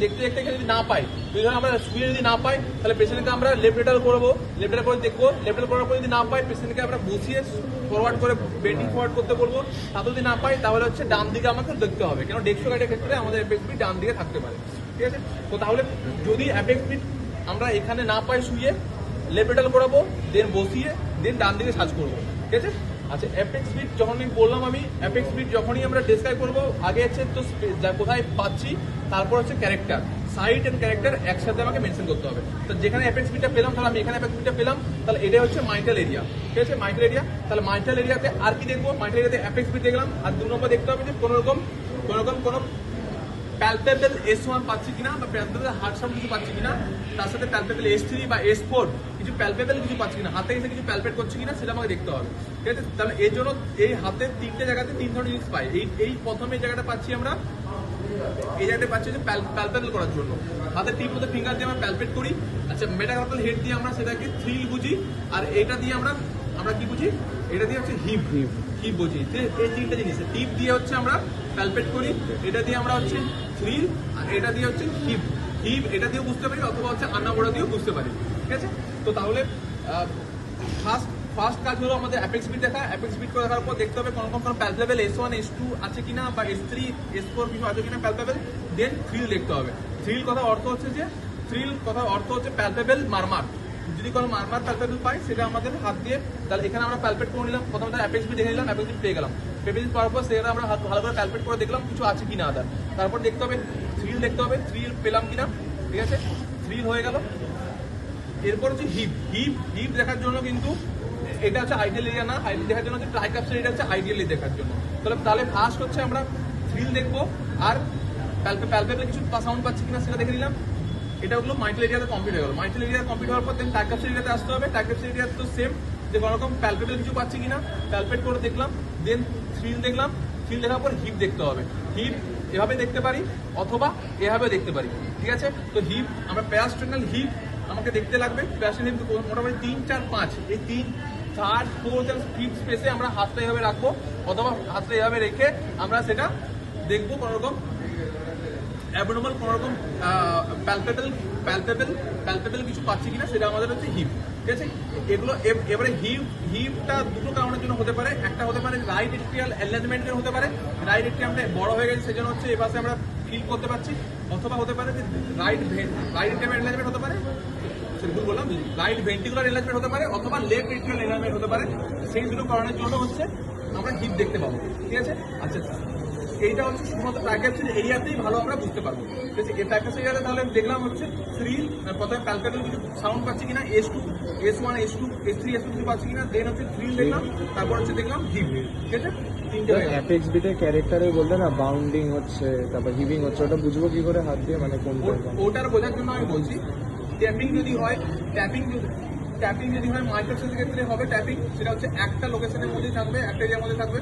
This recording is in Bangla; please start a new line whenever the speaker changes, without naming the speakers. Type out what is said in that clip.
দেখতে দেখতে যদি না পাই, যদি ধরো আমরা শুয়ে যদি না পাই, তাহলে পেশেন্টকে আমরা লেফট লেটার করবো, লেফট লেটার করে দেখবো, লেফট লেটার করার পর যদি না পাই পেশেন্টকে আমরা বসিয়ে ফরওয়ার্ড করে বেন্ডিং ফরওয়ার্ড করতে বলবো। তাতে যদি না পাই তাহলে হচ্ছে ডান দিকে আমাকে দেখতে হবে, কেন ডেক্সট্রোকার্ডিয়ার ক্ষেত্রে আমাদের অ্যাপেক্স বিট ডান দিকে থাকতে পারে, ঠিক আছে। তো তাহলে যদি অ্যাপেক্স বিট আমরা এখানে না পাই শুয়ে, লেফট লেটার করাবো, দেন বসিয়ে, দেন ডান দিকে সার্চ করবো, ঠিক আছে। আচ্ছা, অ্যাপেক্স বিট যখন আমি বললাম, আমি অ্যাপেক্স বিট যখনই আমরা ডেসক্রাইব করবো, আগে হচ্ছে তো কোথায় পাচ্ছি, তারপর হচ্ছে ক্যারেক্টার, সাইট এন্ড ক্যারেক্টার একসাথে আমাকে মেনশন করতে হবে। তো যেখানে অ্যাপেক্স বিটটা পেলাম, তাহলে আমি এখানে অ্যাপেক্স বিটটা পেলাম, তাহলে এটা হচ্ছে মাইটাল এরিয়া, ঠিক আছে, মাইটাল এরিয়া। তাহলে মাইটাল এরিয়াতে আর কি দেখবো, মাইটাল এরিয়াতে অ্যাপেক্স বিট দেখলাম, আর 2 নম্বর দেখতে হবে যে কোনো প্যালপেবল S1 পাচ্ছি কিনা, বা প্যালপেবল হার্ট সাউন্ড কিছু পাচ্ছি কিনা, তার সাথে প্যালপেবল S3 বা S4 কিছু প্যালপেবল কিছু পাচ্ছি কিনা, হাতে এসে কিছু প্যালপেট করছে কিনা, সেটা আমাকে দেখতে হবে, ঠিক আছে। তাহলে এই জন্য এই হাতের 3টে জায়গাতে 3 ধরনের জিনিস পাই। এই প্রথমে এই জায়গাটা পাচ্ছি আমরা, এই জায়গাটা পাচ্ছি যে প্যালপেবল করার জন্য হাতের টিপ মধ্যে ফিঙ্গার দিয়ে আমরা প্যালপেট করি। আচ্ছা, মেটাকার্পাল হেড দিয়ে আমরা সেটাকে থ্রিল বুঝি, আর এটা দিয়ে আমরা কি বুঝি, এটা দিয়ে হচ্ছে হিপ বুঝি। এই 3টে জিনিস টিপ দিয়ে হচ্ছে আমরা প্যালপেট করি, এটা দিয়ে আমরা হচ্ছে থ্রিল, আর এটা দিয়ে হচ্ছে হিপ এটা দিয়েও বুঝতে পারি, অথবা হচ্ছে আন্নামোড়া দিয়েও বুঝতে পারি, ঠিক আছে। তো তাহলে ফার্স্ট কাজ হলো আমাদের অ্যাপেক্স বিট দেখা। অ্যাপেক্স বিট করে দেখার পর দেখতে হবে কোনো প্যালপেবল S1 S2 আছে কিনা, বা S3 S4 কিছু আছে কিনা প্যালপেবল। দেন থ্রিল দেখতে হবে। থ্রিল কথা অর্থ হচ্ছে প্যালপেবল মারমার। যদি কোনো মারমার প্যালপেবল পাই, সেটা আমাদের হাত দিয়ে, তাহলে এখানে আমরা প্যালপেট করে নিলাম, প্রথমে অ্যাপেক্স বিট দেখে নিলাম, অ্যাপেক্স বিট পেয়ে গেলাম। অ্যাপেক্স বিট পাওয়ার পর সেটা আমরা হাত ভালো করে প্যালপেট করে দেখলাম কিছু আছে কিনা আদার। তারপর দেখতে হবে থ্রিল দেখতে হবে, থ্রিল পেলাম কিনা, ঠিক আছে, থ্রিল হয়ে গেল। এরপর হচ্ছে হিপ দেখার জন্য কিন্তু এটা হচ্ছে আইডিয়াল এরিয়া না, দেখার জন্য হচ্ছে ট্রাইকাপসের এটা হচ্ছে আইডিয়ালি দেখার জন্য। তাহলে ফার্স্ট হচ্ছে আমরা থ্রিল দেখবো, আর প্যালপেবল কিছু সাউন্ড পাচ্ছি কিনা সেটা দেখে নিলাম। এটা হলো মাইটাল এরিয়াতে কমপ্লিট হয়ে গেল। মাইটাল এরিয়া কমপ্লিট হওয়ার পর দেন ট্রাইকাপসের এরিয়াতে আসতে হবে। ট্রাইকাপসের এরিয়া তো সেম, যে কোনো রকম প্যালপেবল কিছু পাচ্ছি কিনা প্যালপেট করে দেখলাম, দেন থ্রিল দেখলাম। থ্রিল দেখার পর হিপ দেখতে হবে। হিপ এভাবে দেখতে পারি, অথবা এভাবে দেখতে পারি, ঠিক আছে। তো হিপ আমরা প্যারাস্টেনাল হিপ আমাকে দেখতে লাগবে। প্যারাস্টেনাল হিপ মোটামুটি 3, 4, 5 এই 3, 4, 4 এবং 5 স্পেসে আমরা হাতটা এভাবে রাখবো, অথবা হাতটা এভাবে রেখে আমরা সেটা দেখবো কোনো রকম অ্যাবনর্মাল কোনো রকম প্যালপেবল কিছু পাচ্ছি কিনা, সেটা আমাদের হচ্ছে হিপ, ঠিক আছে। এগুলো এবারে হিপটা দুটো কারণের জন্য হতে পারে। একটা হতে পারে রাইট এট্রিয়াল অ্যালাইনমেন্টের হতে পারে, রাইট এট্রিয়ামটা বড় হয়ে গেছে সেজন্য হচ্ছে এই পাশে আমরা ফিল করতে পারছি, অথবা হতে পারে যে রাইট এট্রিয়াম অ্যালাইনমেন্ট হতে পারে, ভুল বললাম, রাইট ভেন্ট্রিকুলার অ্যালাইনমেন্ট হতে পারে, অথবা লেফট এট্রিয়াল অ্যালাইনমেন্ট হতে পারে। সেই দুটো কারণের জন্য হচ্ছে আমরা হিপ দেখতে পাবো, ঠিক আছে। আচ্ছা, এইটা হচ্ছে শুধুমাত্র ট্রাইকাপসের এরিয়াতেই ভালো আমরা বুঝতে পারবো, ঠিক আছে। এই ট্রাইকাপসের এরিয়াতে তাহলে দেখলাম হচ্ছে থ্রিল, প্রথমে প্যালপেবল কিছু সাউন্ড পাচ্ছি কিনা, S2 S1 S2 S3 S2 কিছু পাচ্ছি কিনা, দেন হচ্ছে থ্রিল দেখলাম, তারপর হচ্ছে দেখলাম হিপ, ঠিক আছে।
অ্যাপেক্স বিটের ক্যারেক্টারে বলতে না বাউন্ডিং হচ্ছে, তারপর হিভিং হচ্ছে, ওটা বুঝবো কি করে হাত দিয়ে, মানে কোনটা?
ওটার বোঝার জন্য আমি বলছি, ট্যাপিং যদি হয় মাইক্রোসের ক্ষেত্রে হবে ট্যাপিং, সেটা হচ্ছে একটা লোকেশনের মধ্যে থাকবে, একটা এরিয়ার মধ্যে থাকবে।